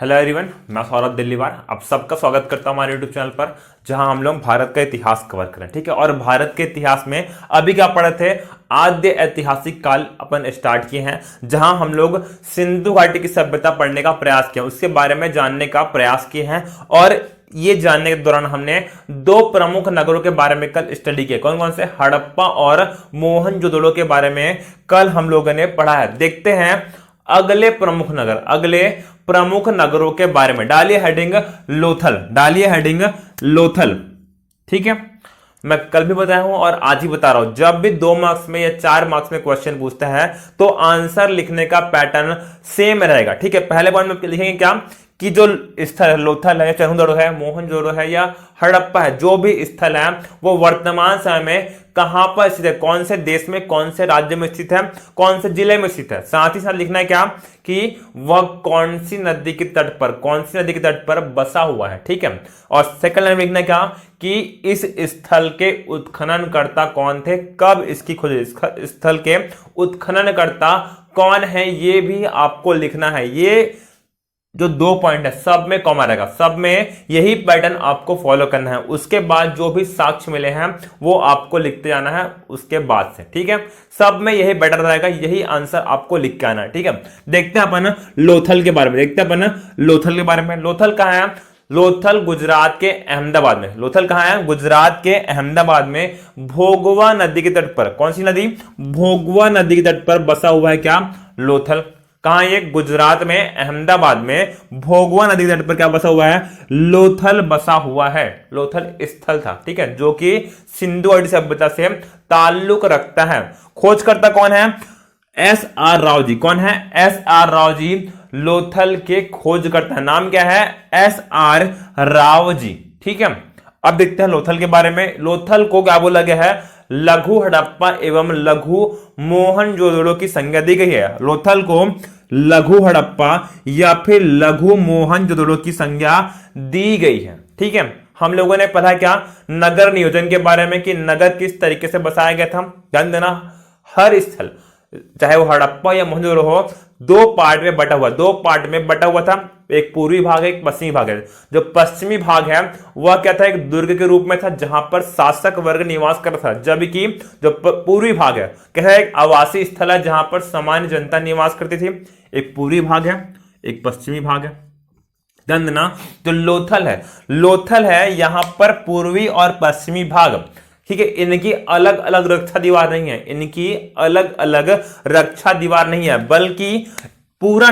Hello everyone, मैं सौरभ दिल्लीवाल आप सबका स्वागत करता हूं हमारे यूट्यूब चैनल पर, जहां हम लोग भारत का इतिहास कवर करें। ठीक है, और भारत के इतिहास में अभी क्या पढ़े थे, आद्य ऐतिहासिक काल अपन स्टार्ट किए हैं, जहां हम लोग सिंधु घाटी की सभ्यता पढ़ने का प्रयास किया, उसके बारे में जानने का प्रयास किए हैं। और ये जानने के दौरान हमने दो प्रमुख नगरों के बारे में कल स्टडी किया। कौन कौन से? हड़प्पा और मोहनजोदड़ो के बारे में कल हम लोगों ने पढ़ा है। देखते हैं अगले प्रमुख नगरों के बारे में। डालिए हेडिंग लोथल। ठीक है, मैं कल भी बताया हूं और आज ही बता रहा हूं, जब भी 2 मार्क्स में या 4 मार्क्स में क्वेश्चन पूछता है तो आंसर लिखने का पैटर्न सेम रहेगा। ठीक है, पहले पॉइंट में लिखेंगे क्या कि जो स्थल लोथल है, चरहुदड़ो है, मोहनजोदड़ो है या हड़प्पा है, जो भी स्थल है वो वर्तमान समय में कहां पर स्थित है, कौन से देश में, कौन से राज्य में स्थित है, कौन से जिले में स्थित है। साथ ही साथ लिखना है क्या कि वह कौन सी नदी के तट पर बसा हुआ है। ठीक है, और सेकंड लाइन में लिखना है क्या कि इस स्थल के उत्खननकर्ता कौन थे, कब इसकी खोज, स्थल के उत्खननकर्ता कौन है, ये भी आपको लिखना है। ये जो 2 पॉइंट है सब में कॉमा रहेगा, सब में यही पैटर्न आपको फॉलो करना है। उसके बाद जो भी साक्ष्य मिले हैं वो आपको लिखते जाना है उसके बाद से। ठीक है, सब में यही पैटर्न रहेगा, यही आंसर आपको लिख के आना है। ठीक है, देखते हैं अपन लोथल के बारे में। लोथल कहां है? लोथल गुजरात के अहमदाबाद में। लोथल कहां है? गुजरात के अहमदाबाद में भोगवा नदी के तट पर। कौन सी नदी? भोगवा नदी के तट पर बसा हुआ है क्या लोथल। कहां? ये गुजरात में अहमदाबाद में भोगवा नदी के तट पर क्या बसा हुआ है? लोथल बसा हुआ है। लोथल स्थल था, ठीक है, जो कि सिंधु घाटी सभ्यता से ताल्लुक रखता है। खोजकर्ता कौन है? S.R. राव जी। कौन है? S.R. राव जी लोथल के खोजकर्ता है। नाम क्या है? S.R. राव जी। ठीक है, अब देखते हैं लोथल के बारे में। लोथल को क्या बोला गया है? लघु हड़प्पा एवं लघु मोहनजोदड़ो की संज्ञा दी गई है। लोथल को लघु हड़प्पा या फिर लघु मोहनजोदड़ो की संज्ञा दी गई है। ठीक है, हम लोगों ने पढ़ा क्या नगर नियोजन के बारे में कि नगर किस तरीके से बसाया गया था। ध्यान देना, हर स्थल चाहे वो हड़प्पा या मोहनजोदड़ो हो, 2 पार्ट में बटा हुआ था। एक पूर्वी भाग है, एक पश्चिमी भाग है। जो पश्चिमी भाग है वह क्या था? एक दुर्ग के रूप में था जहां पर शासक वर्ग निवास करता था, जबकि जो पूर्वी भाग है क्या है? एक आवासीय स्थल है जहां पर सामान्य जनता निवास करती थी। एक पूर्वी भाग है, एक पश्चिमी भाग है। ध्यान देना, जो लोथल है यहां पर पूर्वी और पश्चिमी भाग, ठीक है, इनकी अलग अलग रक्षा दीवार नहीं है, बल्कि पूरा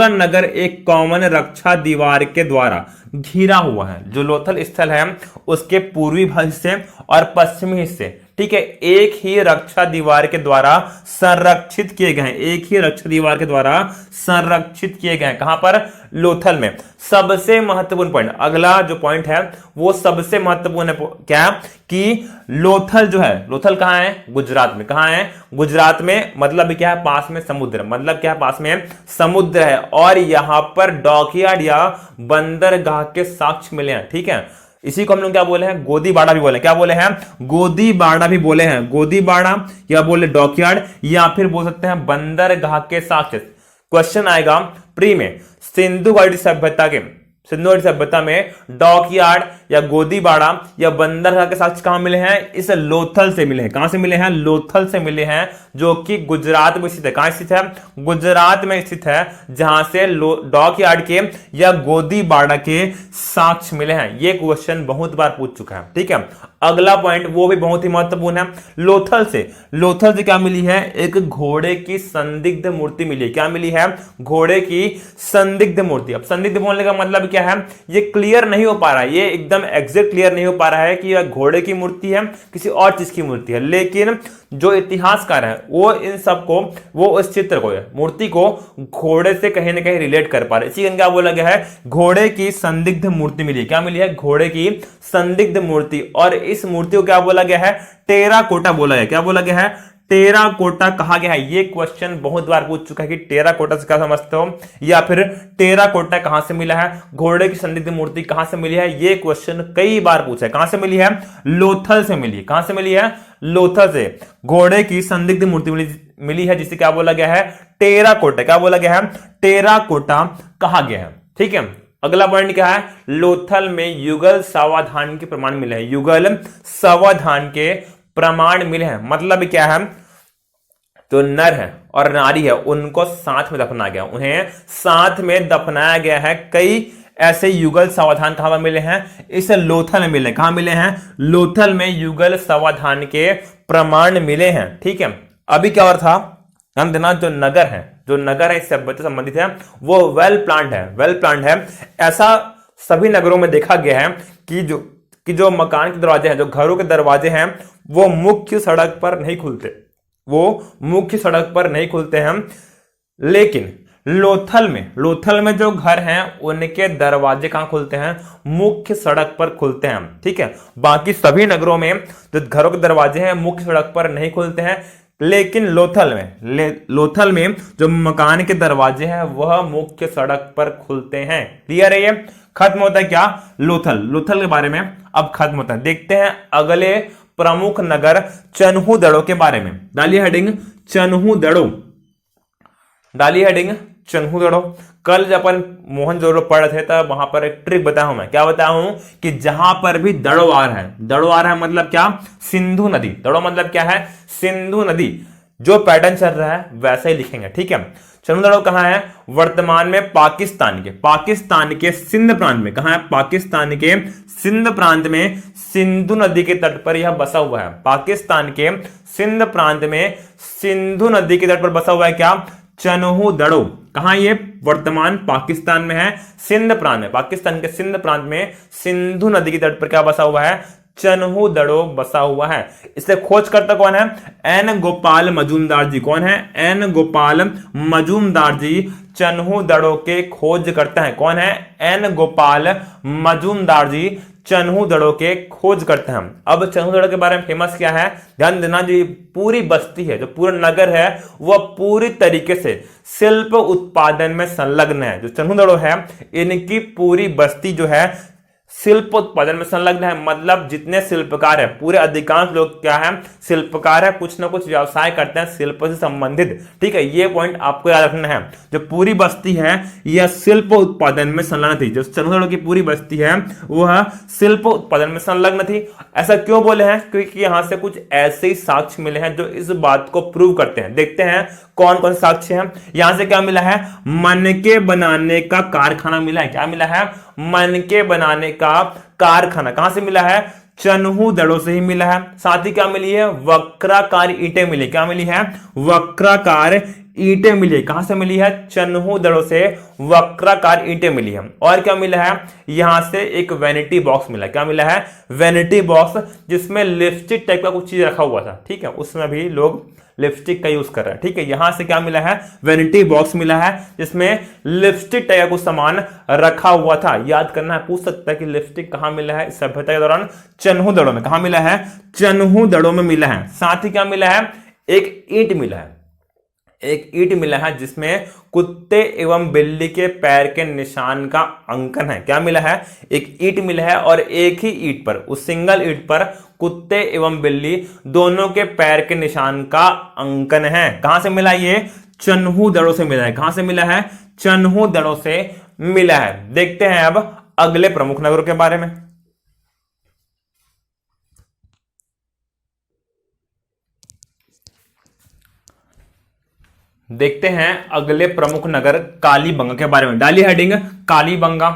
नगर एक कॉमन रक्षा दीवार के द्वारा घिरा हुआ है। जो लोथल स्थल है उसके पूर्वी हिस्से और पश्चिमी हिस्से, ठीक है, एक ही रक्षा दीवार के द्वारा संरक्षित किए गए हैं। कहां पर? लोथल में। सबसे महत्वपूर्ण पॉइंट, अगला जो पॉइंट है वो सबसे महत्वपूर्ण है क्या कि लोथल जो है, लोथल कहां है? गुजरात में। कहां है? गुजरात में। मतलब क्या है? पास में समुद्र है। और यहां पर डॉकयार्ड या बंदरगाह के साक्ष्य मिले हैं। ठीक है, इसी को हम लोग क्या बोले हैं? गोदीबाड़ा भी बोले। क्या बोले हैं? गोदीबाड़ा भी बोले हैं। गोदीबाड़ा या बोले डॉकयार्ड या फिर बोल सकते हैं बंदरगाह के साक्ष्य। क्वेश्चन आएगा प्री में, सिंधु घाटी सभ्यता में डॉकयार्ड या गोदीबाड़ा या बंदरगाह के साक्ष्य कहां मिले हैं? इस लोथल से मिले हैं। कहां से मिले हैं? लोथल से मिले हैं, जो कि गुजरात में स्थित है। कहां स्थित है? गुजरात में स्थित है, जहां से डॉकयार्ड के या गोदीबाड़ा के साक्ष्य मिले हैं। ये क्वेश्चन बहुत बार पूछ चुका है। ठीक है, अगला पॉइंट वो भी बहुत ही महत्वपूर्ण है। लोथल से क्या मिली है? एक घोड़े की संदिग्ध मूर्ति मिली है। क्या मिली है? घोड़े की संदिग्ध मूर्ति। अब संदिग्ध बोलने का मतलब क्या है? ये क्लियर नहीं हो पा रहा है, ये एकदम एग्जैक्ट क्लियर नहीं हो पा रहा है कि यह घोड़े की मूर्ति है, किसी और चीज की मूर्ति है। लेकिन जो इतिहासकार है वो इन सबको, वो उस चित्र को, मूर्ति को घोड़े से कहीं ना कहीं रिलेट कर पा रहे। इसी क्या बोला गया है? घोड़े की संदिग्ध मूर्ति मिली है। क्या मिली है? घोड़े की संदिग्ध मूर्ति। और इस मूर्ति को क्या बोला गया है? टेराकोटा बोला है। क्या बोला गया है? टेराकोटा कहा गया है। ये क्वेश्चन बहुत बार पूछ चुका है कि टेराकोटा से क्या समझते हो, या फिर टेराकोटा कहां से मिला है, घोड़े की संदिग्ध मूर्ति कहां से मिली है। ये क्वेश्चन कई बार पूछा है। कहां से मिली है? लोथल से मिली है। कहां से मिली है? लोथल से घोड़े की संदिग्ध मूर्ति मिली है, जिसे क्या बोला गया है? टेराकोटा। क्या बोला गया है? टेराकोटा कहा गया है। ठीक है। अगला पॉइंट क्या है, लोथल में युगल सावधान के प्रमाण मिले हैं, युगल सावधान के प्रमाण मिले हैं, मतलब क्या है, जो नर है और नारी है उनको साथ में दफनाया गया, उन्हें साथ में दफनाया गया है। कई ऐसे युगल सावधान कहां पर मिले हैं, इस लोथल में मिले, कहां मिले हैं, लोथल में युगल सावधान के प्रमाण मिले हैं। ठीक है, अभी क्या और था, ध्यान देना, जो नगर है इस सभ्यता से संबंधित है वो वेल प्लान्ड है। ऐसा सभी नगरों में देखा गया है कि जो मकान के दरवाजे हैं, जो घरों के दरवाजे हैं, वो मुख्य सड़क पर नहीं खुलते हैं, लेकिन लोथल में जो घर हैं उनके दरवाजे कहां खुलते हैं, मुख्य सड़क पर खुलते हैं। ठीक है, बाकी सभी नगरों में जो घरों के दरवाजे हैं मुख्य सड़क पर नहीं खुलते हैं, लेकिन लोथल में जो मकान के दरवाजे हैं वह मुख्य सड़क पर खुलते हैं। क्लियर है, ये खत्म होता है क्या, लोथल के बारे में अब खत्म होता है। देखते हैं अगले प्रमुख नगर चन्हूदड़ो के बारे में। डालिए हेडिंग चन्हूदड़ो। कल जब अपन मोहनजोदड़ो पढ़ रहे थे तब वहां पर एक ट्रिक बताया हूं मैं, क्या बताया हूं कि जहां पर भी दड़ो आ रहा है मतलब क्या, सिंधु नदी, दड़ो मतलब क्या है, सिंधु नदी। जो पैटर्न चल रहा है वैसे ही लिखेंगे। ठीक है, चन्हूदड़ो कहां है, वर्तमान में पाकिस्तान के सिंध प्रांत में, कहां है, पाकिस्तान के सिंध प्रांत में सिंधु नदी के तट पर यह बसा हुआ है। पाकिस्तान के सिंध प्रांत में सिंधु नदी के तट पर बसा हुआ है क्या, चन्हूदड़ो। कहां, ये वर्तमान पाकिस्तान में है, सिंध प्रांत में, पाकिस्तान के सिंध प्रांत में सिंधु नदी के तट पर क्या बसा हुआ है, चन्हूदड़ो बसा हुआ है। इसे खोज करता कौन है, एन गोपाल मजूमदार जी। कौन है, एन गोपाल मजूमदार जी चन्हूदड़ो के खोज करते हैं। कौन है, एन गोपाल मजूमदार जी चन्हूदड़ो के खोज करते हैं। अब चन्हूदड़ो के बारे में फेमस क्या है, ध्यान देना, जो पूरी बस्ती है, जो पूरा नगर है, वह पूरी तरीके से शिल्प उत्पादन में संलग्न है। जो चन्हूदड़ो है इनकी पूरी बस्ती जो है शिल्प उत्पादन में संलग्न है, मतलब जितने शिल्पकार है, पूरे अधिकांश लोग क्या है, शिल्पकार है, कुछ ना कुछ व्यवसाय करते हैं शिल्प से संबंधित। ठीक है, ये पॉइंट आपको याद रखना है। जो पूरी बस्ती है यह शिल्प उत्पादन में संलग्न थी। जो चन्हूदड़ो की पूरी बस्ती है वह शिल्प उत्पादन में संलग्न थी। ऐसा क्यों बोले हैं, क्योंकि यहां से कुछ ऐसे ही साक्ष्य मिले हैं जो इस बात को प्रूव करते हैं। देखते हैं कौन कौन साक्ष्य हैं। यहां से क्या मिला है, मनके बनाने का कारखाना मिला है। क्या मिला है, मनके बनाने का कारखाना। कहां से मिला है, चन्हूदड़ो से ही मिला है। साथ ही क्या मिली है, वक्राकार ईंटें मिली। क्या मिली है, वक्राकार ईंटें मिली। कहां से मिली है, चन्हूदड़ो से वक्राकार ईंटें मिली है। और क्या मिला है, यहां से एक वैनिटी बॉक्स मिला। क्या मिला है, वैनिटी बॉक्स, जिसमें लिपस्टिक टाइप का कुछ चीज रखा हुआ था। ठीक है, उसमें भी लोग लिपस्टिक का यूज कर रहे हैं। ठीक है, यहां से क्या मिला है, वैनिटी बॉक्स मिला है जिसमें लिपस्टिक टाइप का कुछ सामान रखा हुआ था। याद करना है, पूछ सकता है कि लिपस्टिक कहां मिला है इस सभ्यता के दौरान, चन्हूदड़ो में। कहां मिला है, चन्हूदड़ो में मिला है। साथ ही क्या मिला है, एक ईंट मिला है जिसमें कुत्ते एवं बिल्ली के पैर के निशान का अंकन है। क्या मिला है, एक ईंट मिला है और एक ही ईंट पर, उस सिंगल ईंट पर कुत्ते एवं बिल्ली दोनों के पैर के निशान का अंकन है। कहां से मिला, ये चन्हूदड़ो से मिला है। कहां से मिला है, चन्हूदड़ो से मिला है। देखते हैं अब अगले प्रमुख नगरों के बारे में। देखते हैं अगले प्रमुख नगर कालीबंगा के बारे में। डालिए हेडिंग कालीबंगा।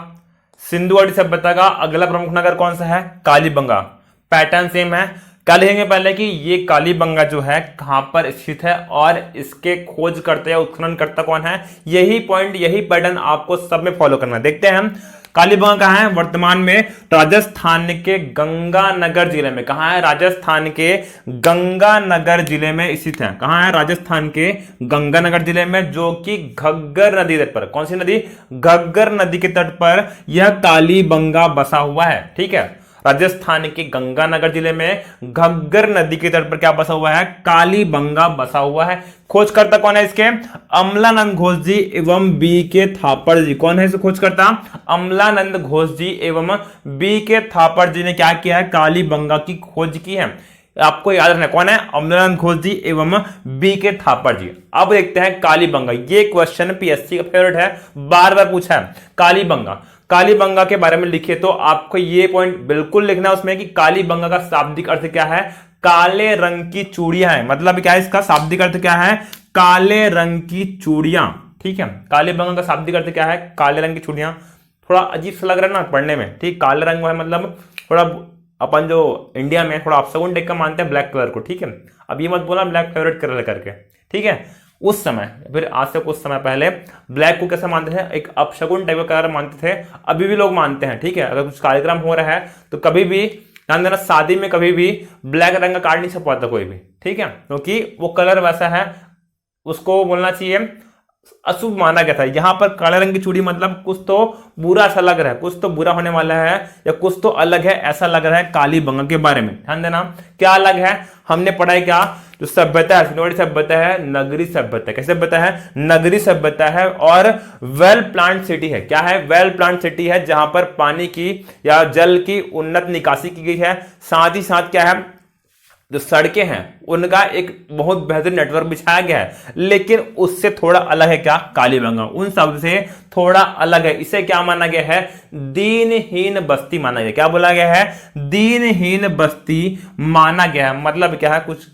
सिंधुआड़ी सभ्यता का अगला प्रमुख नगर कौन सा है, कालीबंगा। पैटर्न सेम है। क्या लिखेंगे पहले कि ये कालीबंगा जो है कहां पर स्थित है और इसके खोज करते या उत्खनन करता कौन है। यही पॉइंट, यही पैटर्न आपको सब में फॉलो करना है। देखते हैं हम कालीबंगा कहां है, वर्तमान में राजस्थान के गंगानगर जिले में। कहां है, राजस्थान के गंगानगर जिले में स्थित है। कहां है, राजस्थान के गंगानगर जिले में, जो कि घग्गर नदी तट पर, कौन सी नदी, घग्गर नदी के तट पर यह कालीबंगा बसा हुआ है। ठीक है, राजस्थान के गंगानगर जिले में घग्गर नदी के तट पर क्या बसा हुआ है, कालीबंगा बसा हुआ है। खोजकर्ता कौन है इसके, अमलानंद घोष जी एवं बी के थापड़ जी। कौन है इसे खोजकर्ता, अमलानंद घोष जी एवं बी के थापड़ जी ने क्या किया है, कालीबंगा की खोज की है। आपको याद रखना कौन है, अमरेंद्र घोष जी एवं बी के थापर जी। अब देखते हैं कालीबंगा, ये क्वेश्चन पीएससी का फेवरेट है, बार बार पूछा है। कालीबंगा, कालीबंगा के बारे में लिखिए तो आपको ये पॉइंट बिल्कुल लिखना है उसमें कि कालीबंगा का शाब्दिक अर्थ क्या है, काले रंग की चूड़ियां है। मतलब क्या है इसका शाब्दिक अर्थ क्या है, काले रंग की चूड़ियां। ठीक है, कालीबंगा का शाब्दिक अर्थ क्या है, काले रंग की चूड़ियां। थोड़ा अजीब सा लग रहा है ना पढ़ने में, ठीक, काले रंग है मतलब थोड़ा अपन जो इंडिया में थोड़ा अपशगुन टाइप का मानते हैं ब्लैक कलर को। ठीक है, अब ये मत बोला ब्लैक फेवरेट कलर करके। ठीक है, उस समय फिर आज से कुछ समय पहले ब्लैक को कैसे मानते थे, एक अपशगुन टाइप का कलर मानते थे, अभी भी लोग मानते हैं। ठीक है, अगर कुछ कार्यक्रम हो रहा है तो कभी भी ध्यान देना, शादी में कभी भी ब्लैक रंग का कार्ड नहीं छपवाता कोई भी। ठीक है, क्योंकि वो कलर वैसा है, उसको बोलना चाहिए अशुभ माना गया था। यहां पर काले रंग की चूड़ी मतलब कुछ तो बुरा सा लग रहा है, कुछ तो बुरा होने वाला है या कुछ तो अलग है, ऐसा लग रहा है कालीबंगा के बारे में। ध्यान देना क्या अलग है, हमने पढ़ा है क्या, जो सभ्यता है, सिंधुघाटी सभ्यता है, नगरी सभ्यता। कैसे सभ्यता है, नगरी सभ्यता है, और वेल प्लान्ड सिटी है। क्या है, वेल प्लान्ड सिटी है, जहां पर पानी की या जल की उन्नत निकासी की गई है। साथ ही साथ क्या है, जो सड़कें हैं उनका एक बहुत बेहतरीन नेटवर्क बिछाया गया है। लेकिन उससे थोड़ा अलग है क्या, कालीबंगा उन सब से थोड़ा अलग है। इसे क्या माना गया है, दीनहीन बस्ती माना गया। क्या बोला गया है, दीनहीन बस्ती माना गया है। मतलब क्या है, कुछ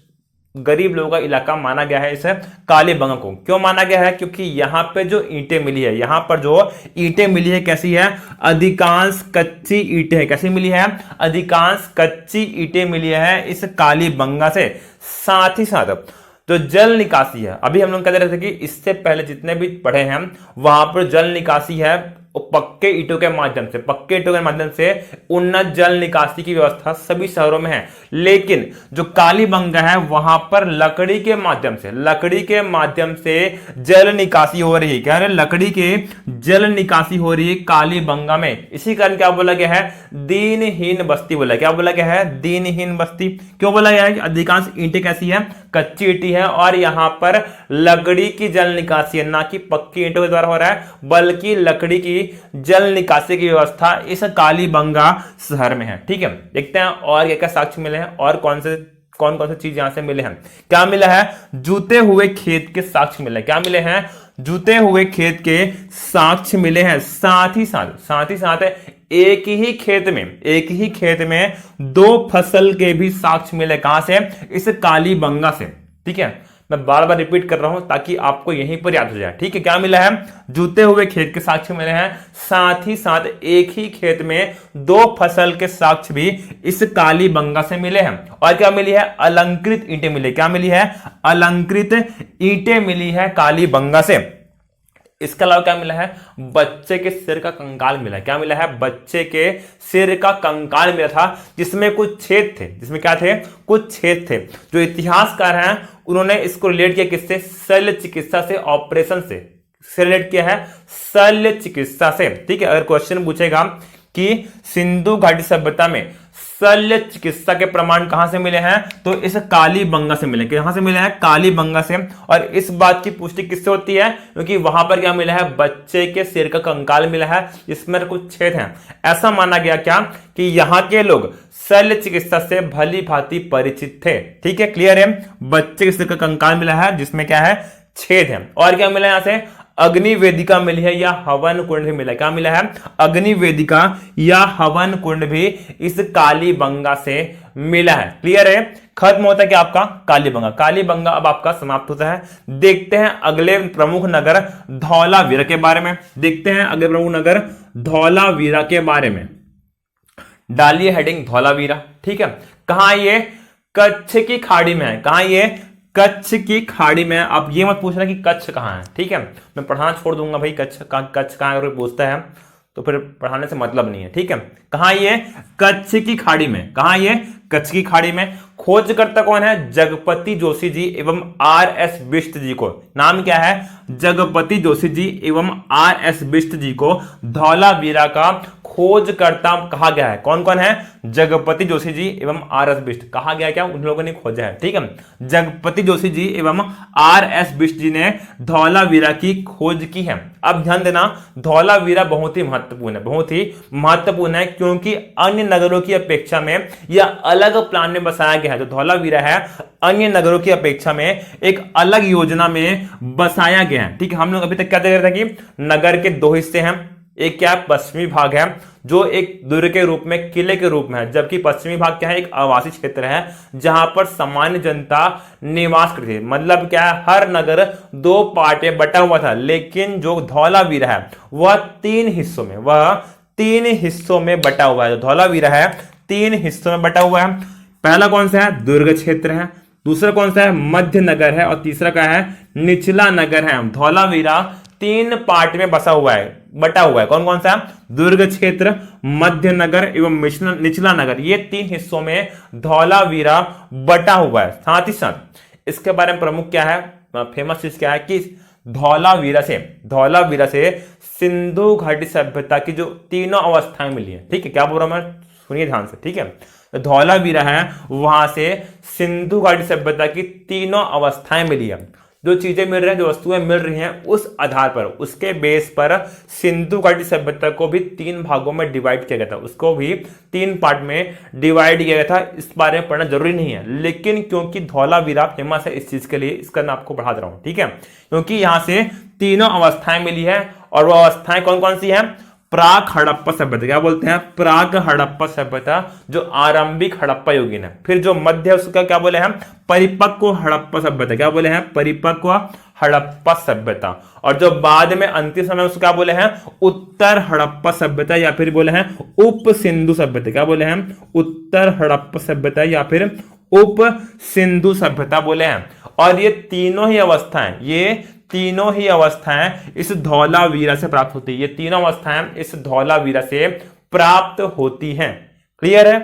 गरीब लोगों का इलाका माना गया है इस कालीबंगा को। क्यों माना गया है, क्योंकि यहां पे जो ईंटें मिली है, यहां पर जो ईंटें मिली है कैसी है, अधिकांश कच्ची ईंटें है। कैसी मिली है, अधिकांश कच्ची ईंटें मिली है इस कालीबंगा से। साथ ही साथ जो जल निकासी है, अभी हम लोग कह रहे थे कि इससे पहले जितने भी पढ़े हैं वहां पर जल निकासी है पक्के ईंटों के माध्यम से, पक्के ईंटों के माध्यम से उन्नत जल निकासी की व्यवस्था सभी शहरों में है। लेकिन जो कालीबंगा है वहां पर लकड़ी के माध्यम से, लकड़ी के माध्यम से जल निकासी हो रही है। क्या है, लकड़ी के जल निकासी हो रही है कालीबंगा में। इसी कारण क्या बोला गया है, दीनहीन बस्ती बोला। क्या बोला गया है, दीनहीन बस्ती। क्यों बोला गया है कि अधिकांश ईंटें कैसी है, कच्ची ईंटी है, और यहां पर लकड़ी की जल निकासी है, ना कि पक्की ईंटों के द्वारा हो रहा है, बल्कि लकड़ी की जल निकासी की व्यवस्था इस कालीबंगा शहर में है। ठीक है, देखते हैं और क्या क्या साक्ष्य मिले हैं और कौन कौन से चीज यहां से मिले हैं। क्या मिला है, जूते हुए खेत के साक्ष्य मिले। क्या मिले हैं, जूते हुए खेत के साक्ष्य मिले हैं। साथ ही साथ एक ही खेत में दो फसल के भी साक्ष्य मिले। कहां से, इस कालीबंगा से। ठीक है, मैं बार बार रिपीट कर रहा हूं ताकि आपको यहीं पर याद हो जाए। ठीक है, क्या मिला है, जूते हुए खेत के साक्ष्य मिले हैं। साथ ही साथ एक ही खेत में दो फसल के साक्ष्य भी इस कालीबंगा से मिले हैं। और क्या मिली है, अलंकृत ईंटें मिली। क्या मिली है, अलंकृत ईंटें मिली है कालीबंगा से। इसके अलावा क्या मिला है, बच्चे के सिर का कंकाल मिला। क्या मिला है, बच्चे के सिर का कंकाल मिला था, जिसमें कुछ छेद थे। जिसमें क्या थे, कुछ छेद थे। जो इतिहासकार हैं उन्होंने इसको रिलेट किया किससे, शल्य चिकित्सा से, ऑपरेशन से रिलेट किया है, शल्य चिकित्सा से। ठीक है, अगर क्वेश्चन पूछेगा कि सिंधु घाटी सभ्यता में शल्य चिकित्सा के प्रमाण कहां से मिले हैं, तो इस कालीबंगा से मिले। कहां से मिले हैं, कालीबंगा से। और इस बात की पुष्टि किससे होती है, क्योंकि वहां पर क्या मिला है, बच्चे के सिर का कंकाल मिला है जिसमें कुछ छेद हैं। ऐसा माना गया क्या, कि यहां के लोग शल्य चिकित्सा से भली भांति परिचित थे। ठीक है, क्लियर है, बच्चे के सिर का कंकाल मिला है जिसमें क्या है, छेद है। और क्या मिला है, यहां से अग्नि वेदिका मिली है या हवन कुंड भी मिला है। क्या मिला है, अग्नि वेदिका या हवन कुंड भी इस कालीबंगा से मिला है। क्लियर है, खत्म होता है क्या आपका कालीबंगा। कालीबंगा अब आपका समाप्त होता है। देखते हैं अगले प्रमुख नगर धौलावीरा के बारे में। देखते हैं अगले प्रमुख नगर धौलावीरा के बारे में। डालिए हेडिंग धौलावीरा। ठीक है, कहां ये, कच्छ की खाड़ी में है। कहां ये, कच्छ की खाड़ी में। आप ये मत पूछना कि कच्छ कहां है। ठीक है, मैं पढ़ाना छोड़ दूंगा भाई, कच्छ कहां अगर पूछता है तो फिर पढ़ाने से मतलब नहीं है। ठीक है, कहां ये, कच्छ की खाड़ी में। कहां ये, कच्छ की खाड़ी में। खोजकर्ता कौन है, जगपति जोशी जी एवं आर.एस. बिष्ट जी को। नाम क्या है, जगपति जोशी जी एवं आर.एस. बिष्ट जी को धौलावीरा का खोजकर्ता कहा गया है। कौन कौन है? जगपति जोशी जी एवं आर एस बिष्ट कहा गया, क्या उन लोगों ने खोजा है। ठीक है, जगपति जोशी जी एवं आर एस बिष्ट जी ने धौलावीरा की खोज की है। अब ध्यान देना, धौलावीरा बहुत ही महत्वपूर्ण है, बहुत ही महत्वपूर्ण है, क्योंकि अन्य नगरों की अपेक्षा में यह अलग प्लान में बसाया गया है। जो धौलावीरा है अन्य नगरों की अपेक्षा में एक अलग योजना में बसाया गया है। ठीक है, हम लोग अभी तक क्या देख रहे थे कि नगर के दो हिस्से हैं, एक क्या पश्चिमी भाग है जो एक दुर्ग के रूप में, किले के रूप में है, जबकि पश्चिमी भाग क्या है? एक आवासीय क्षेत्र है जहां पर सामान्य जनता निवास करती है। मतलब क्या है, हर नगर दो पार्ट में बटा हुआ था, लेकिन जो धौलावीरा है वह तीन हिस्सों में बटा हुआ है। जो धौलावीरा है तीन हिस्सों में बटा हुआ है। पहला कौन सा है? दुर्ग क्षेत्र है, दूसरा कौन सा है? मध्य नगर है, और तीसरा क्या है? निचला नगर है। धौलावीरा तीन पार्ट में बटा हुआ है। कौन कौन सा? दुर्ग क्षेत्र, मध्य नगर एवं निचला नगर। ये तीन हिस्सों में धौलावीरा बटा हुआ है। साथ ही साथ इसके बारे में प्रमुख क्या है, फेमस चीज क्या है कि धौलावीरा से सिंधु घाटी सभ्यता की जो तीनों अवस्थाएं मिली है। ठीक है, क्या बोल रहा हूं मैं, सुनिए ध्यान से। ठीक है, धौलावीरा है वहां से सिंधु घाटी सभ्यता की तीनों अवस्थाएं मिली है। जो चीजें मिल रही हैं, जो वस्तुएं मिल रही हैं, उस आधार पर, उसके बेस पर सिंधु घाटी सभ्यता को भी तीन भागों में डिवाइड किया गया था, उसको भी तीन पार्ट में डिवाइड किया गया था। इस बारे में पढ़ना जरूरी नहीं है, लेकिन क्योंकि धौलावीरा फेमस है इस चीज के लिए, इसका मैं आपको बढ़ा दे रहा हूं। ठीक है, क्योंकि यहां से तीनों अवस्थाएं मिली है, और वो अवस्थाएं कौन कौन सी हैं? प्राक हड़प्पा सभ्यता, क्या बोलते हैं? प्राक हड़प्पा सभ्यता, जो आरंभिक हड़प्पा युगीन है। फिर जो मध्य है उसका क्या बोले हैं? परिपक्व हड़प्पा सभ्यता, क्या बोले हैं? परिपक्व हड़प्पा सभ्यता। और जो बाद में अंतिम समय उसको क्या बोले हैं? उत्तर हड़प्पा सभ्यता, या फिर बोले हैं उप सिंधु सभ्यता। क्या बोले हैं? उत्तर हड़प्पा सभ्यता या फिर उप सिंधु सभ्यता बोले हैं। और ये तीनों ही अवस्थाएं इस धौलावीरा से प्राप्त होती है। ये तीनों अवस्थाएं इस धौलावीरा से प्राप्त होती हैं। क्लियर है?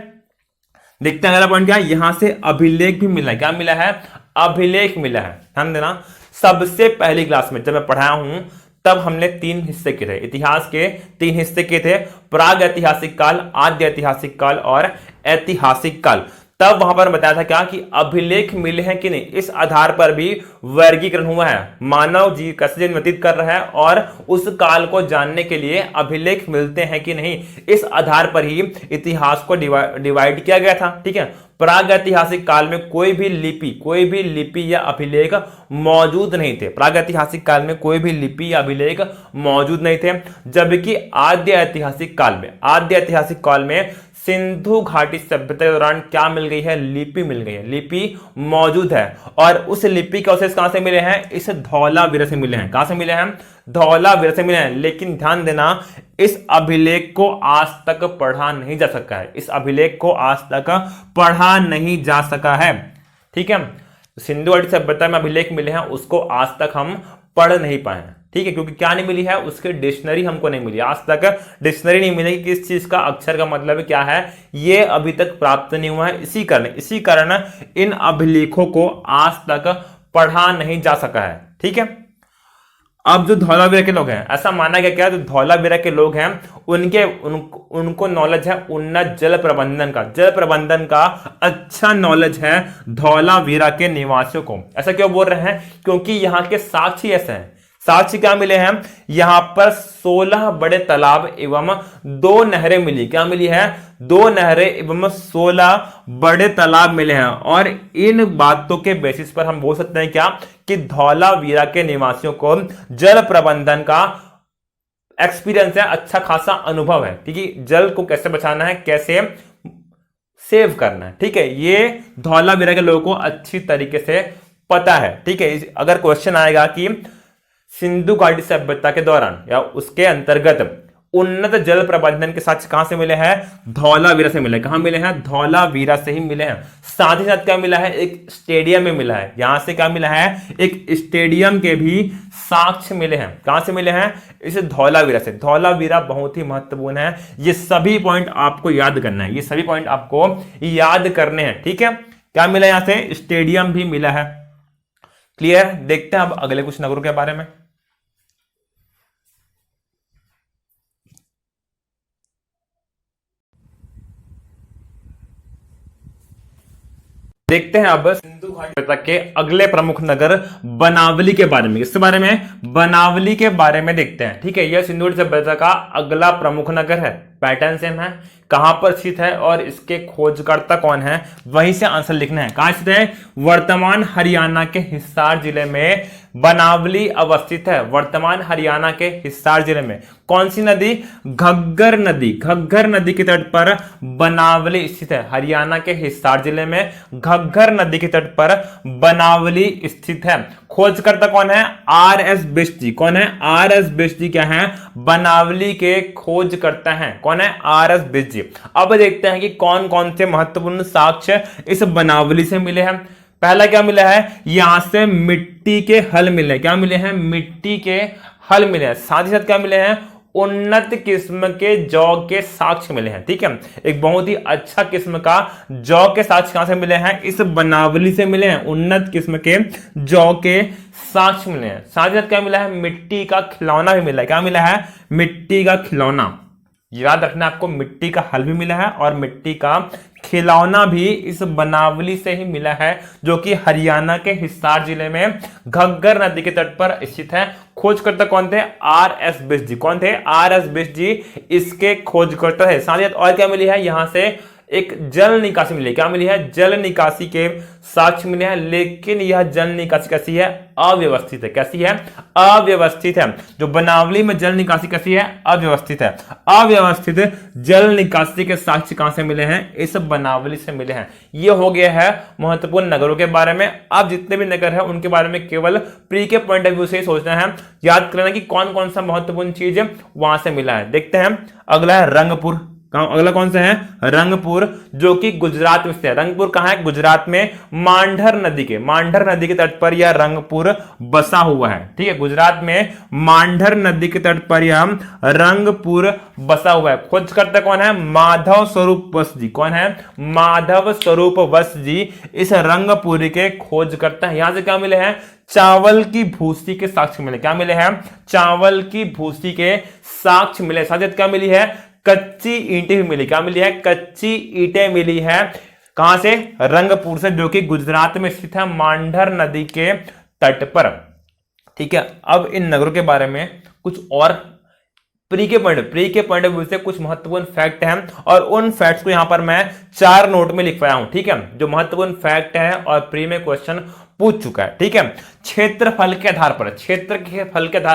देखते हैं अगला पॉइंट क्या है। यहां से अभिलेख भी मिला है। क्या मिला है? अभिलेख मिला है। ध्यान देना, सबसे पहली क्लास में जब मैं पढ़ाया हूं तब हमने तीन हिस्से किए थे, इतिहास के तीन हिस्से किए थे, प्राग ऐतिहासिक काल, आद्य ऐतिहासिक काल और ऐतिहासिक काल। तब वहां पर बताया था क्या कि अभिलेख मिले हैं कि नहीं, इस आधार पर भी वर्गीकरण हुआ है। मानव जी कैसे जीवन व्यतीत कर रहा है और उस काल को जानने के लिए अभिलेख मिलते हैं कि नहीं, इस आधार पर ही इतिहास को डिवाइड किया गया था। ठीक है, प्राग ऐतिहासिक काल में कोई भी लिपि या अभिलेख मौजूद नहीं थे। प्राग ऐतिहासिक काल में कोई भी लिपि या अभिलेख मौजूद नहीं थे, जबकि आद्य ऐतिहासिक काल में सिंधु घाटी सभ्यता के दौरान क्या मिल गई है? लिपि मिल गई है, लिपि मौजूद है। और उस लिपि के अवशेष कहां से मिले हैं? इस धौलावीरा से मिले हैं। कहां से मिले हैं? धौलावीरा से मिले हैं। लेकिन ध्यान देना, इस अभिलेख को आज तक पढ़ा नहीं जा सका है। ठीक है, सिंधु घाटी सभ्यता में अभिलेख मिले हैं, उसको आज तक हम पढ़ नहीं पाए हैं। ठीक है, क्योंकि क्या नहीं मिली है? उसकी डिक्शनरी हमको नहीं मिली, आज तक डिक्शनरी नहीं मिली कि किस चीज का अक्षर का मतलब क्या है, ये अभी तक प्राप्त नहीं हुआ है। इसी कारण इन अभिलेखों को आज तक पढ़ा नहीं जा सका है। ठीक है, अब जो धौलावीरा के लोग हैं, ऐसा माना गया क्या, जो धौलावीरा के लोग हैं उनको नॉलेज है उन्नत जल प्रबंधन का अच्छा नॉलेज है धौलावीरा के निवासियों को। ऐसा क्यों बोल रहे हैं? क्योंकि यहाँ के साक्ष्य ऐसे हैं। साक्ष्य क्या मिले हैं? यहां पर 16 बड़े तालाब एवं 2 नहरें मिली। क्या मिली है? 2 नहरें एवं 16 बड़े तालाब मिले हैं। और इन बातों के बेसिस पर हम बोल सकते हैं क्या कि धौलावीरा के निवासियों को जल प्रबंधन का एक्सपीरियंस है, अच्छा खासा अनुभव है। ठीक है, जल को कैसे बचाना है, कैसे सेव करना है। ठीक है, ये धौलावीरा के लोगों को अच्छी तरीके से पता है। ठीक है, अगर क्वेश्चन आएगा कि सिंधु घाटी सभ्यता के दौरान या उसके अंतर्गत उन्नत जल प्रबंधन के साथ कहां से मिले हैं? धौलावीरा से मिले। कहां मिले हैं? धौलावीरा से ही मिले हैं। साथ ही साथ क्या मिला है? एक स्टेडियम में मिला है। यहां से क्या मिला है? एक स्टेडियम के भी साक्ष्य मिले हैं। कहां से मिले हैं? इस धौलावीरा से। धौलावीरा बहुत ही महत्वपूर्ण है, ये सभी पॉइंट आपको याद करना है, ये सभी पॉइंट आपको याद करने हैं। ठीक है, क्या मिला यहां से? स्टेडियम भी मिला है। क्लियर? देखते हैं अब अगले कुछ नगरों के बारे में। देखते हैं अब सिंधु घाटी सभ्यता के अगले प्रमुख नगर बनावली के बारे में। इसके बारे में बनावली के बारे में देखते हैं। ठीक है, यह सिंधु घाटी सभ्यता का अगला प्रमुख नगर है। पैटर्न सेम है, कहां पर स्थित है और इसके खोजकर्ता कौन है, वहीं से आंसर लिखना है। कहां स्थित है? वर्तमान हरियाणा के हिसार जिले में बनावली अवस्थित है। वर्तमान हरियाणा के हिसार जिले में कौन सी नदी? घग्गर नदी। घग्गर नदी के तट पर बनावली स्थित है। हरियाणा के हिसार जिले में घग्गर नदी के तट पर बनावली स्थित है। खोजकर्ता कौन है? आर एस बिष्ट जी। कौन है? आर एस बिष्ट जी क्या है? बनावली के खोजकर्ता हैं। कौन है? आर एस बिष्ट जी। अब देखते हैं कि कौन कौन से महत्वपूर्ण साक्ष्य इस बनावली से मिले हैं। पहला क्या मिला है? यहां से मिट्टी के हल मिले। क्या मिले हैं? मिट्टी के हल मिले हैं। साथ ही साथ क्या मिले हैं? उन्नत किस्म के जौ के साक्ष्य मिले हैं। ठीक है, एक बहुत ही अच्छा किस्म का जौ के साक्ष्य कहां से मिले हैं? इस बनावली से मिले हैं। उन्नत किस्म के जौ के साक्ष्य मिले हैं। साथ ही साथ क्या मिला है? मिट्टी का खिलौना भी मिला है। क्या मिला है? मिट्टी का खिलौना। याद रखना आपको, मिट्टी का हल भी मिला है और मिट्टी का खिलौना भी इस बनावली से ही मिला है, जो कि हरियाणा के हिसार जिले में घग्गर नदी के तट पर स्थित है। खोजकर्ता कौन थे? आर एस बिष्ट जी। कौन थे? आर एस बिष्ट जी इसके खोजकर्ता है। साथ ही साथ और क्या मिली है? यहां से एक जल निकासी मिली। क्या मिली है? जल निकासी के साक्ष्य मिले हैं, लेकिन यह जल निकासी कैसी है? अव्यवस्थित है। कैसी है? अव्यवस्थित है। जो बनावली में जल निकासी कैसी है? अव्यवस्थित है। अव्यवस्थित जल निकासी के साक्ष्य कहां से मिले हैं? इस बनावली से मिले हैं। यह हो गया है महत्वपूर्ण नगरों के बारे में। अब जितने भी नगर है उनके बारे में केवल प्री के पॉइंट ऑफ व्यू से ही सोचना है, याद करना कि कौन कौन सा महत्वपूर्ण चीज वहां से मिला है। देखते हैं, अगला है रंगपुर। अगला कौन सा है? रंगपुर, जो कि गुजरात में स्थित है। रंगपुर कहां है? गुजरात में मांढर नदी के तट पर यह रंगपुर बसा हुआ है। ठीक है, गुजरात में मांढर नदी के तट पर यह रंगपुर बसा हुआ है। खोजकर्ता कौन है? माधव स्वरूप वस जी। कौन है? माधव स्वरूप वस जी इस रंगपुर के खोजकर्ता है। यहां से क्या मिले हैं? चावल की भूसी के साक्ष्य मिले। क्या मिले हैं? चावल की भूसी के साक्ष्य मिले। साथ क्या मिली है? कच्ची ईंटें भी मिली। क्या मिली है? कच्ची ईंटें मिली है। कहां से? रंगपुर से, जो कि गुजरात में स्थित है, मांढर नदी के तट पर। ठीक है, अब इन नगरों के बारे में कुछ और प्री के पॉइंट ऑफ व्यू से कुछ महत्वपूर्ण फैक्ट हैं, और उन फैक्ट्स को यहां पर मैं 4 नोट में लिख पाया हूं। ठीक है, जो महत्वपूर्ण फैक्ट है और प्री में क्वेश्चन पूछ चुका है। ठीक है, क्षेत्रफल के आधार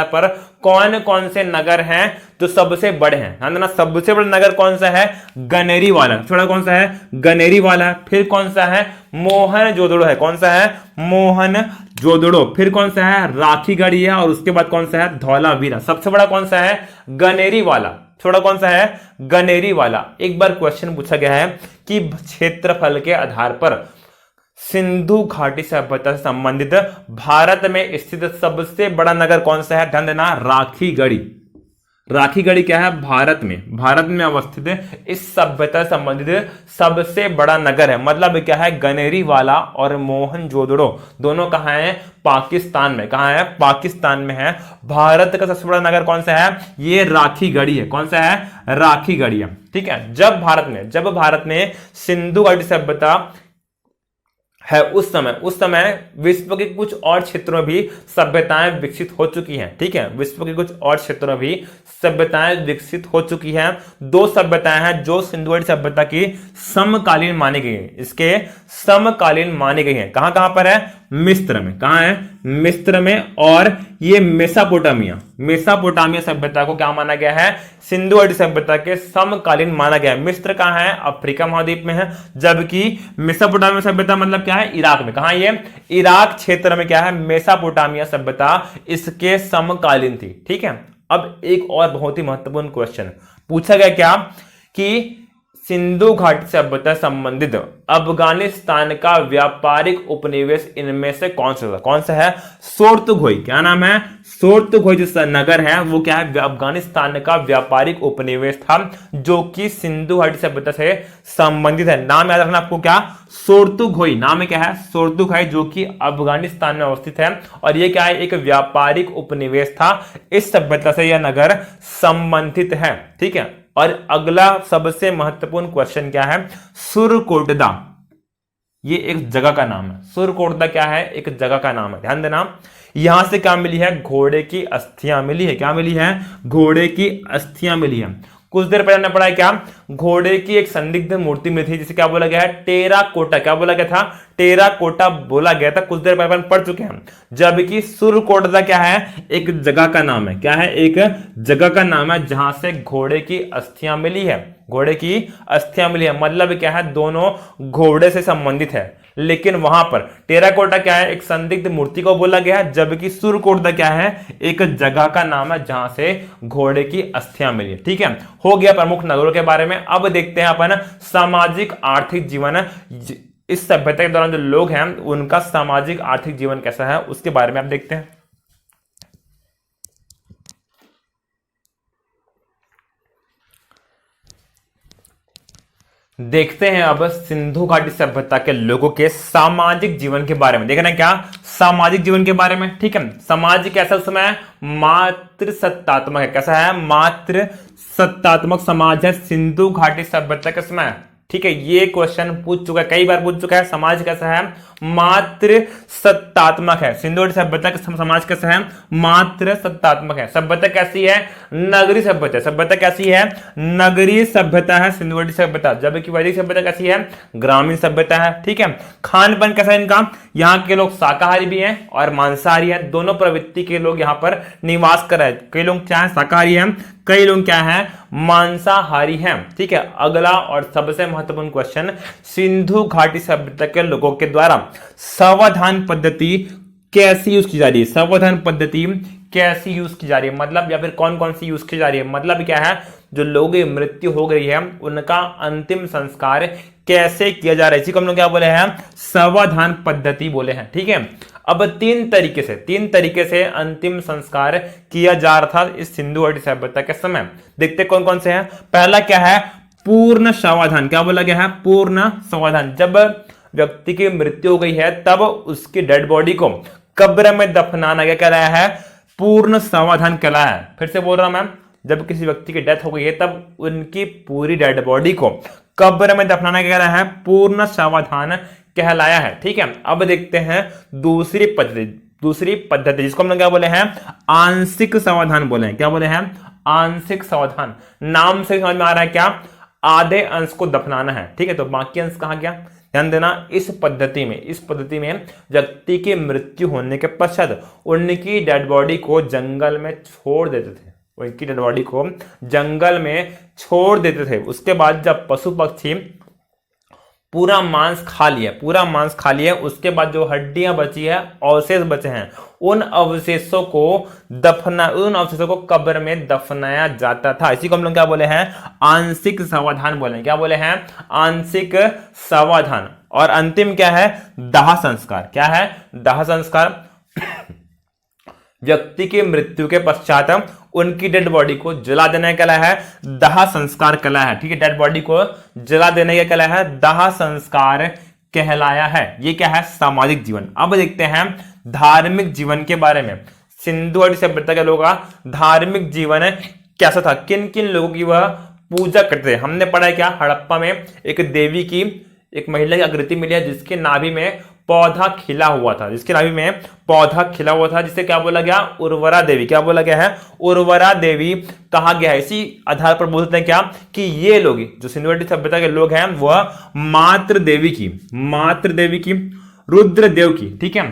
पर कौन कौन से नगर हैं जो सबसे बड़े हैं? ध्यान देना, सबसे बड़ा नगर कौन सा है? गनेरी वाला। छोटा कौन सा है? गनेरी वाला। फिर कौन सा है? मोहन जोदड़ो है। कौन सा है? मोहन जोदड़ो। फिर कौन सा है? राखीगढ़ी है। और उसके बाद कौन सा है? धौलावीरा। सबसे बड़ा कौन सा है? गनेरी वाला। छोटा कौन सा है? गनेरी वाला। एक बार क्वेश्चन पूछा गया है कि क्षेत्रफल के आधार पर सिंधु घाटी सभ्यता से संबंधित भारत में स्थित सबसे बड़ा नगर कौन सा है? ध्यान देना, राखीगढ़ी। राखीगढ़ी क्या है? भारत में अवस्थित इस सभ्यता से संबंधित सबसे बड़ा नगर है। मतलब क्या है? गनेरी वाला और मोहनजोदड़ो दोनों कहां हैं? पाकिस्तान में। कहां है? पाकिस्तान में है। भारत का सबसे बड़ा नगर कौन सा है? ये राखीगढ़ी है। कौन सा है? राखीगढ़ी है। ठीक है, जब भारत में सिंधु घाटी सभ्यता है उस समय विश्व के कुछ और क्षेत्रों में भी सभ्यताएं विकसित हो चुकी हैं। ठीक है, विश्व के कुछ और क्षेत्रों में भी सभ्यताएं विकसित हो चुकी हैं। 2 सभ्यताएं हैं जो सिंधु घाटी सभ्यता की समकालीन मानी गई है। इसके समकालीन मानी गई है। कहां कहां पर है? मिस्र में। कहां है? मिस्र में। और ये मेसोपोटामिया सभ्यता को क्या माना गया है? सिंधु घाटी सभ्यता के समकालीन माना गया है। मिस्र कहां है? अफ्रीका महाद्वीप में है। जबकि मेसोपोटामिया सभ्यता मतलब क्या है? इराक में। कहां? ये इराक क्षेत्र में क्या है? मेसोपोटामिया सभ्यता इसके समकालीन थी। ठीक है, अब एक और बहुत ही महत्वपूर्ण क्वेश्चन पूछा गया, क्या कि सिंधु घाटी सभ्यता संबंधित अफगानिस्तान का व्यापारिक उपनिवेश इनमें से कौन सा है? सोर्तुघोई। क्या नाम है? सोर्तुघोई जो नगर है वो क्या है? अफगानिस्तान का व्यापारिक उपनिवेश था, जो कि सिंधु घाटी सभ्यता से संबंधित है। नाम याद रखना आपको, क्या? सोर्तुघोई। नाम है क्या है? सोर्तुघोई, जो कि अफगानिस्तान में अवस्थित है। और ये क्या है? एक व्यापारिक उपनिवेश था। इस सभ्यता से यह नगर संबंधित है। ठीक है, और अगला सबसे महत्वपूर्ण क्वेश्चन क्या है? सुरकोटदा। ये एक जगह का नाम है। सुरकोटदा क्या है? एक जगह का नाम है, ध्यान देना। यहां से क्या मिली है? घोड़े की अस्थियां मिली है। क्या मिली है? घोड़े की अस्थियां मिली है। कुछ देर पहले हमने पढ़ा है क्या? घोड़े की एक संदिग्ध मूर्ति मिली थी जिसे क्या बोला गया है? टेराकोटा। क्या बोला गया था? टेराकोटा बोला गया था, कुछ देर पहले पढ़ चुके हैं। जबकि सुरकोटदा क्या है? एक जगह का नाम है। क्या है? एक जगह का नाम है जहां से घोड़े की अस्थियां मिली है। घोड़े की अस्थियां मिली है मतलब क्या है? दोनों घोड़े से संबंधित है। लेकिन वहां पर टेराकोटा क्या है? एक संदिग्ध मूर्ति को बोला गया है, जबकि सुरकोटदा क्या है? एक जगह का नाम है जहां से घोड़े की अस्थियां मिली है। ठीक है, हो गया प्रमुख नगरों के बारे में। अब देखते हैं अपन सामाजिक आर्थिक जीवन। इस सभ्यता के दौरान जो लोग हैं उनका सामाजिक आर्थिक जीवन कैसा है उसके बारे में आप देखते हैं। देखते हैं अब सिंधु घाटी सभ्यता के लोगों के सामाजिक जीवन के बारे में। देखना क्या? सामाजिक जीवन के बारे में। ठीक है, समाज कैसा उस समय? मात्र सत्तात्मक है। कैसा है? मात्र सत्तात्मक समाज है सिंधु घाटी सभ्यता के समय। ठीक है, ये क्वेश्चन पूछ चुका है, कई बार पूछ चुका है। समाज कैसा है? मात्र सत्तात्मक है। सिंधु घाटी सभ्यता का समाज कैसा है? मात्र सत्तात्मक है। सभ्यता कैसी है? नगरीय सभ्यता। सभ्यता कैसी है? नगरीय सभ्यता है सिंधु घाटी सभ्यता। जबकि वैदिक सभ्यता कैसी है? ग्रामीण सभ्यता है। ठीक है, खान पान कैसा है इनका? यहाँ के लोग शाकाहारी भी हैं और मांसाहारी हैं, दोनों प्रवृत्ति के लोग यहाँ पर निवास कर रहे हैं। कई लोग क्या है? शाकाहारी हैं, कई लोग क्या है? मांसाहारी हैं। ठीक है, अगला और सबसे महत्वपूर्ण क्वेश्चन, सिंधु घाटी सभ्यता के लोगों के द्वारा सावधान पद्धति कैसी यूज की जा रही है? सावधान पद्धति कैसी यूज की जा रही है मतलब, या फिर कौन कौन सी यूज की जा रही है मतलब क्या है? जो लोगों की मृत्यु हो गई है उनका अंतिम संस्कार कैसे किया जा रहा है, इसी को हम लोग क्या बोले हैं? सावधान पद्धति बोले हैं। ठीक है, अब तीन तरीके से अंतिम संस्कार किया जा रहा था इस सिंधु घाटी सभ्यता के समय। देखते कौन कौन से हैं। पहला क्या है? पूर्ण सावधान। क्या बोला गया है? पूर्ण सावधान। जब व्यक्ति की मृत्यु हो गई है तब उसकी डेड बॉडी को कब्र में दफनाना क्या कहलाया है? पूर्ण सावधान कहलाया है। फिर से बोल रहा हूं मैं, जब किसी व्यक्ति की डेथ हो गई है तब उनकी पूरी डेड बॉडी को कब्र में दफनाना क्या कहलाया है? पूर्ण सावधान कहलाया है। ठीक है, अब देखते हैं दूसरी पद्धति जिसको हम लोग क्या बोले हैं? आंशिक समाधान बोले हैं। क्या बोले हैं? आंशिक समाधान। नाम से समझ में आ रहा है क्या? आधे अंश को दफनाना है। ठीक है, तो बाकी अंश कहां गया? ध्यान देना, इस पद्धति में व्यक्ति की मृत्यु होने के पश्चात उनकी डेड बॉडी को जंगल में छोड़ देते थे। उनकी डेड बॉडी को जंगल में छोड़ देते थे। उसके बाद जब पशु पक्षी पूरा मांस खा लिए, उसके बाद जो हड्डियां बची है, अवशेष बचे हैं, उन अवशेषों को कब्र में दफनाया जाता था। इसी को हम लोग क्या बोले हैं? आंशिक समाधान बोले हैं। क्या बोले हैं? आंशिक समाधान। और अंतिम क्या है? दाह संस्कार। क्या है? दाह संस्कार। व्यक्ति की मृत्यु के पश्चात उनकी डेड बॉडी को जला देने का कला है दाह संस्कार कला है। ठीक है, डेड बॉडी को जला देने का कला है दाह संस्कार कहलाया है। ये क्या है? सामाजिक जीवन। अब देखते हैं धार्मिक जीवन के बारे में। सिंधु घाटी सभ्यता के लोगों का धार्मिक जीवन कैसा था? किन किन लोगों की वह पूजा करते थे? हमने पढ़ा है क्या? हड़प्पा में एक देवी की, एक महिला की आकृति मिली है जिसके नाभि में पौधा खिला हुआ था, जिसे क्या बोला गया? उर्वरा देवी। क्या बोला गया है? उर्वरा देवी कहा गया है। इसी आधार पर बोलते हैं क्या कि ये लोग जो सिंधु घाटी सभ्यता के लोग हैं वह मातृ देवी की, रुद्र देव की। ठीक है,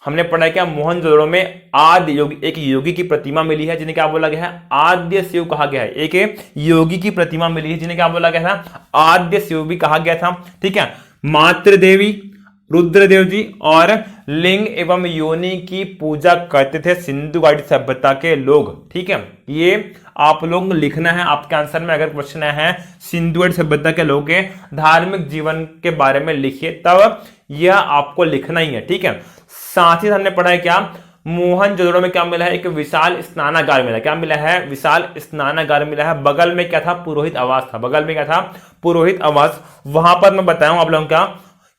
हमने पढ़ा है क्या? मोहनजोदड़ो में आद्य योगी, एक योगी की प्रतिमा मिली है जिन्हें क्या बोला गया है? आद्य शिव कहा गया है। एक योगी की प्रतिमा मिली है जिन्हें क्या बोला गया था? आद्य शिव भी कहा गया था। ठीक है, मातृ देवी, रुद्रदेव जी और लिंग एवं योनि की पूजा करते थे सिंधु घाटी सभ्यता के लोग। ठीक है, ये आप लोग लिखना है आपके आंसर में। अगर क्वेश्चन है सिंधु घाटी सभ्यता के लोगों के धार्मिक जीवन के बारे में लिखिए, तब यह आपको लिखना ही है। ठीक है, साथ ही हमने पढ़ा है क्या? मोहनजोदड़ो में क्या मिला है? एक विशाल स्नानागार मिला। क्या मिला है? विशाल स्नानागार मिला है। बगल में क्या था? पुरोहित आवास था। बगल में क्या था? पुरोहित आवास। वहां पर मैं बताऊं आप लोगों का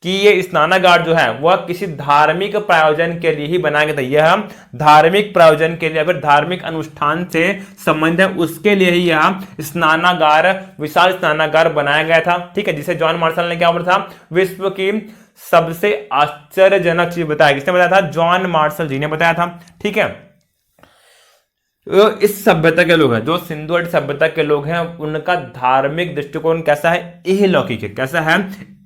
कि ये स्नानागार जो है वह किसी धार्मिक प्रयोजन के लिए ही बनाया गया था। यह धार्मिक प्रयोजन के लिए, फिर धार्मिक अनुष्ठान से संबंधित है उसके लिए ही यह स्नानागार, विशाल स्नानागार बनाया गया था। ठीक है, जिसे जॉन मार्शल ने क्या बोला था, विश्व की सबसे आश्चर्यजनक चीज बताया। किसने बताया था? जॉन मार्शल जी ने बताया था। ठीक है, इस सभ्यता के लोग हैं, जो सिंधु घाटी सभ्यता के लोग हैं, उनका धार्मिक दृष्टिकोण कैसा है? इहलौकिक है। कैसा है?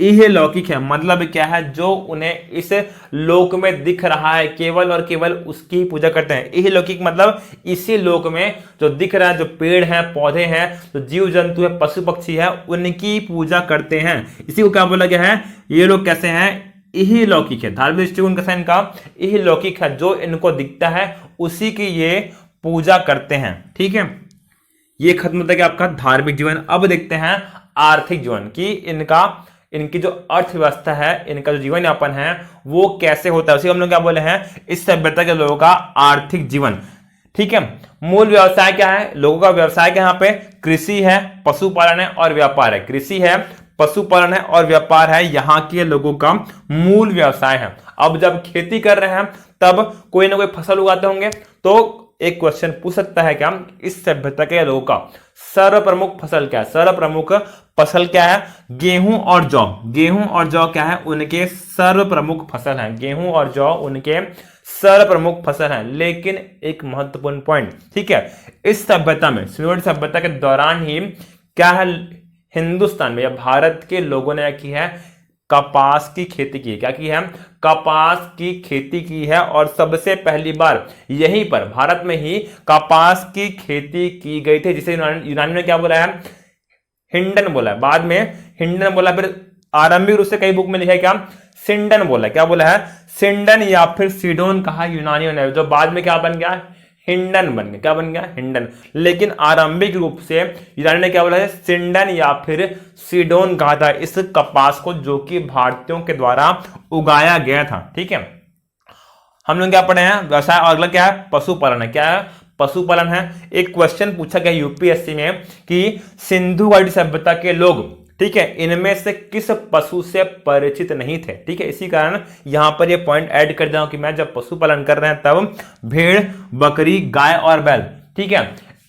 इहलौकिक है। मतलब क्या है? जो उन्हें इस लोक में दिख रहा है केवल और केवल उसकी पूजा करते हैं। इहलौकिक मतलब इसी लोक में जो दिख रहा है, जो पेड़ हैं, पौधे हैं, जो जीव जंतु है, पशु पक्षी है, उनकी पूजा करते हैं। इसी को क्या बोला गया है? ये लोग कैसे हैं? इहलौकिक है। धार्मिक दृष्टिकोण कैसा है इनका? इहलौकिक है। जो इनको दिखता है उसी की ये पूजा करते हैं। ठीक है, ये खत्म होता है कि आपका धार्मिक जीवन। अब देखते हैं आर्थिक जीवन कि इनकी जो अर्थव्यवस्था है, इनका जो जीवन यापन है वो कैसे होता है। उसी हम लोग क्या बोले हैं? इस सभ्यता के लोगों का आर्थिक जीवन। ठीक है, मूल व्यवसाय क्या है? लोगों का व्यवसाय क्या? यहाँ पे कृषि है, पशुपालन है और व्यापार है। कृषि है, पशुपालन है और व्यापार है, यहाँ के लोगों का मूल व्यवसाय है। अब जब खेती कर रहे हैं तब कोई ना कोई फसल उगाते होंगे, तो एक क्वेश्चन पूछ सकता है क्या, इस सभ्यता के लोगों का सर्वप्रमुख फसल क्या है? सर्वप्रमुख फसल क्या है? गेहूं और जौ। गेहूं और जौ क्या है? उनके सर्वप्रमुख फसल हैं। गेहूं और जौ उनके सर्वप्रमुख फसल हैं। लेकिन एक महत्वपूर्ण पॉइंट, ठीक है, इस सभ्यता में, सिंधु घाटी सभ्यता के दौरान ही क्या है, हिंदुस्तान में या भारत के लोगों ने की है, कपास की खेती की है। क्या की है? कपास की खेती की है। और सबसे पहली बार यहीं पर भारत में ही कपास की खेती की गई थी, जिसे यूनानी ने क्या बोला है? हिंडन बोला है। बाद में हिंडन बोला, फिर आरंभिक रूप से कई बुक में लिखा है क्या? सिंडन बोला। क्या बोला है? सिंडन या फिर सीडोन कहा यूनानियों ने, जो बाद में क्या बन गया? हिंडन बन गया। क्या बन गया? हिंडन। लेकिन आरंभिक रूप से यूनानी ने क्या बोला है? सिंडन या फिर सीडोन कहा था इस कपास को, जो कि भारतीयों के द्वारा उगाया गया था। ठीक है, हम लोग क्या पढ़े हैं? व्यवसाय। और अगला क्या है? पशुपालन है। क्या है? पशुपालन है। एक क्वेश्चन पूछा गया यूपीएससी में कि सिंधु घाटी सभ्यता के लोग, ठीक है, इनमें से किस पशु से परिचित नहीं थे? ठीक है, इसी कारण यहां पर ये पॉइंट ऐड कर दिया कि मैं जब पशुपालन कर रहे हैं तब भेड़, बकरी, गाय और बैल, ठीक है,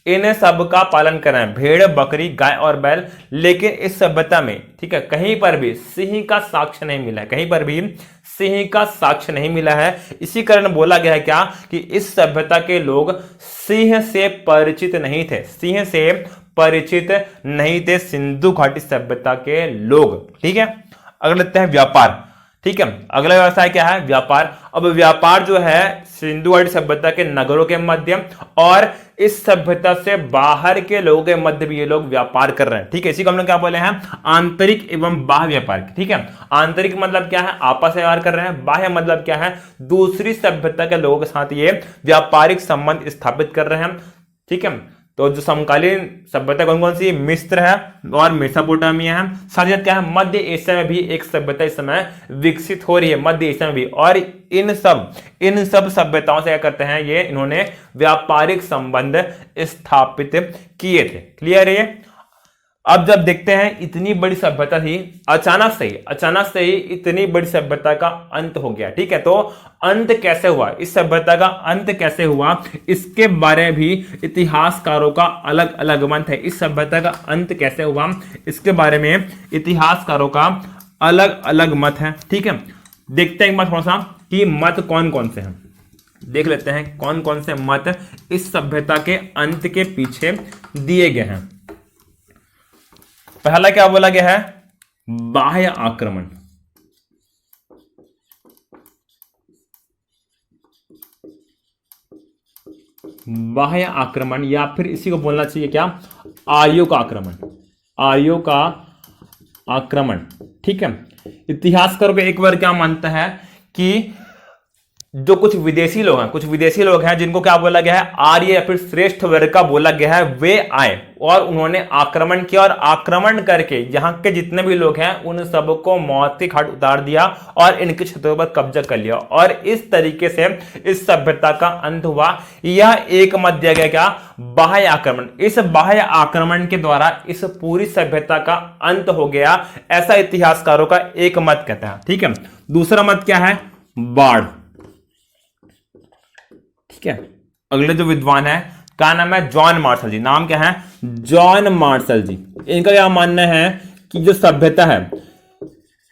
इन सब का पालन कर रहे हैं। भेड़, बकरी, गाय और बैल। लेकिन इस सभ्यता में, ठीक है, कहीं पर भी सिंह का साक्ष्य नहीं मिला है। कहीं पर भी सिंह का साक्ष्य नहीं मिला है। इसी कारण बोला गया है क्या, कि इस सभ्यता के लोग सिंह से परिचित नहीं थे। सिंह से परिचित नहीं थे सिंधु घाटी सभ्यता के लोग। ठीक है, अगला लेते हैं व्यापार। ठीक है, अगला व्यवसाय क्या है? व्यापार। अब व्यापार जो है सिंधु घाटी सभ्यता के नगरों के मध्य और इस सभ्यता से बाहर के लोगों के मध्य भी ये लोग व्यापार कर रहे हैं। ठीक है, इसी को हम लोग क्या बोले हैं? आंतरिक एवं बाह्य व्यापार। ठीक है, आंतरिक मतलब क्या है? आपस में व्यवहार कर रहे हैं। बाह्य मतलब क्या है? दूसरी सभ्यता के लोगों के साथ ये व्यापारिक संबंध स्थापित कर रहे हैं। ठीक है, तो जो समकालीन सभ्यता कौन कौन सी? मिस्र है और मेसोपोटामिया है। साथ ही क्या है? मध्य एशिया में भी एक सभ्यता इस समय विकसित हो रही है, मध्य एशिया में भी। और इन सब सभ्यताओं से क्या करते हैं ये? इन्होंने व्यापारिक संबंध स्थापित किए थे। क्लियर है ये? अब जब देखते हैं इतनी बड़ी सभ्यता थी, अचानक से ही इतनी बड़ी सभ्यता का अंत हो गया। ठीक है, तो अंत कैसे हुआ? इस सभ्यता का अंत कैसे हुआ? इसके बारे में भी इतिहासकारों का अलग अलग मत है। इस सभ्यता का अंत कैसे हुआ, इसके बारे में इतिहासकारों का अलग अलग मत है। ठीक है, देखते हैं एक बार थोड़ा सा कि मत कौन कौन से हैं। देख लेते हैं कौन कौन से मत इस सभ्यता के अंत के पीछे दिए गए हैं। पहला क्या बोला गया है? बाह्य आक्रमण। बाह्य आक्रमण, या फिर इसी को बोलना चाहिए क्या? आर्यों का आक्रमण। आर्यों का आक्रमण। ठीक है, इतिहासकारों को एक बार क्या मानता है कि जो कुछ विदेशी लोग हैं जिनको क्या बोला गया है, आर्य या फिर श्रेष्ठ वर्ग का बोला गया है, वे आए और उन्होंने आक्रमण किया और आक्रमण करके यहाँ के जितने भी लोग हैं उन सबको मौत के घाट उतार दिया और इनके क्षेत्रों पर कब्जा कर लिया और इस तरीके से इस सभ्यता का अंत हुआ। यह एक मत दिया गया, क्या, बाह्य आक्रमण। इस बाह्य आक्रमण के द्वारा इस पूरी सभ्यता का अंत हो गया, ऐसा इतिहासकारों का एक मत कहता है। ठीक है, दूसरा मत क्या है, बाढ़। ठीक है, अगले जो विद्वान है क्या नाम है, जॉन मार्शल जी। नाम क्या है, जॉन मार्शल जी। इनका क्या मानना है कि जो सभ्यता है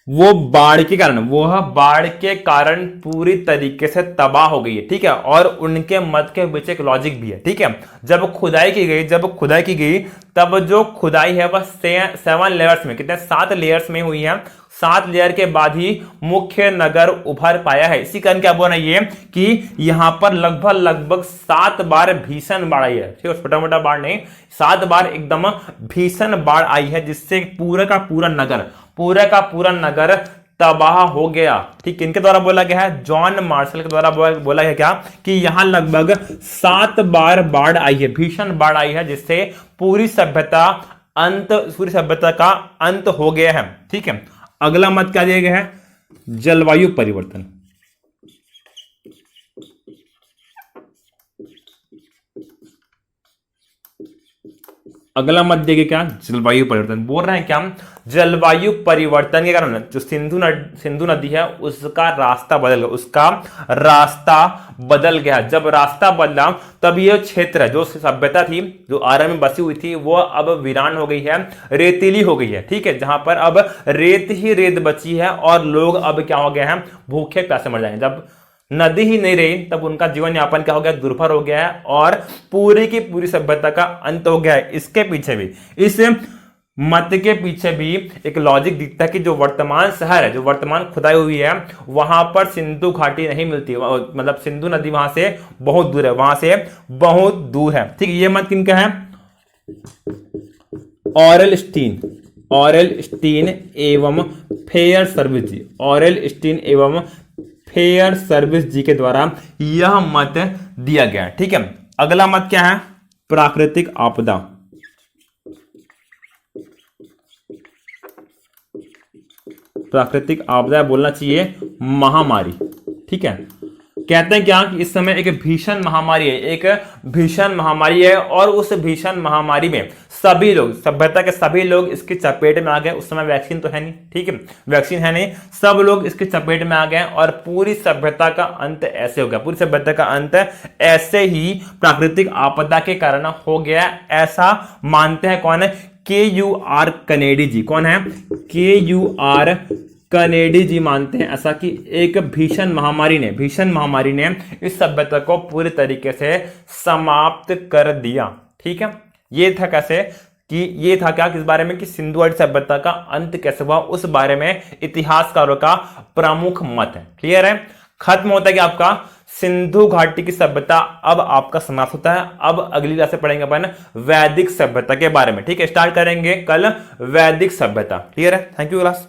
वो बाढ़ के कारण पूरी तरीके से तबाह हो गई है। ठीक है, और उनके मत के पीछे एक लॉजिक भी है। ठीक है, जब खुदाई की गई तब जो खुदाई है वह 7 लेयर्स में, कितने, 7 लेयर्स में हुई है। 7 लेयर के बाद ही मुख्य नगर उभर पाया है। इसी कारण क्या बोल रहा है ये कि यहां पर लगभग 7 बार भीषण बाढ़ आई है। ठीक है, छोटा मोटा बाढ़ नहीं, 7 बार एकदम भीषण बाढ़ आई है, जिससे पूरा का पूरा नगर तबाह हो गया। ठीक, किनके द्वारा बोला गया है, जॉन मार्शल के द्वारा बोला गया क्या, कि यहां लगभग 7 बार बाढ़ आई है, भीषण बाढ़ आई है, जिससे पूरी सभ्यता का अंत हो गया है। ठीक है, अगला मत क्या दिया गया है, जलवायु परिवर्तन। अगला मत देखिए क्या, जलवायु परिवर्तन। बोल रहे हैं क्या, जलवायु परिवर्तन के कारण जो सिंधु नदी है उसका रास्ता बदल गया। जब रास्ता बदला तब ये क्षेत्र है, जो सभ्यता थी, जो आर्य में बसी हुई थी, वो अब वीरान हो गई है, रेतीली हो गई है। ठीक है, जहां पर अब रेत ही रेत बची है और लोग अब क्या हो गए हैं, भूखे प्यासे मर जाएंगे। जब नदी ही नहीं रही तब उनका जीवन यापन क्या हो गया, दुर्भर हो गया है और पूरी की पूरी सभ्यता का अंत हो गया है। इसके पीछे भी, इस मत के पीछे भी एक लॉजिक दिखता है कि जो वर्तमान शहर है, जो वर्तमान खुदाई हुई है, वहां पर सिंधु घाटी नहीं मिलती, मतलब सिंधु नदी वहां से बहुत दूर है। ठीक, ये मत किनका है, ऑरेल स्टीन एवं फेयर सर्विस जी के द्वारा यह मत दिया गया। ठीक है, अगला मत क्या है, प्राकृतिक आपदा। प्राकृतिक आपदा बोलना चाहिए महामारी। ठीक है, कहते हैं क्या कि इस समय एक भीषण महामारी है और उस भीषण महामारी में सभी लोग, सभ्यता के सभी लोग इसकी चपेट में आ गए। उस समय वैक्सीन तो है नहीं, ठीक है, वैक्सीन है नहीं, सब लोग इसकी चपेट में आ गए और पूरी सभ्यता का अंत ऐसे हो गया। पूरी सभ्यता का अंत ऐसे ही प्राकृतिक आपदा के कारण हो गया, ऐसा मानते हैं कौन है, KUR कनेडी जी। कौन है, KUR कनेडी जी मानते हैं ऐसा कि एक भीषण महामारी ने इस सभ्यता को पूरी तरीके से समाप्त कर दिया। ठीक है, ये था कैसे कि ये था क्या, किस बारे में, कि सिंधु घाटी सभ्यता का अंत कैसे हुआ, उस बारे में इतिहासकारों का प्रमुख मत है। क्लियर है, खत्म होता है कि आपका सिंधु घाटी की सभ्यता अब आपका समाप्त होता है। अब अगली क्लास से पढ़ेंगे अपन वैदिक सभ्यता के बारे में। ठीक है, स्टार्ट करेंगे कल वैदिक सभ्यता। क्लियर है, थैंक यू क्लास।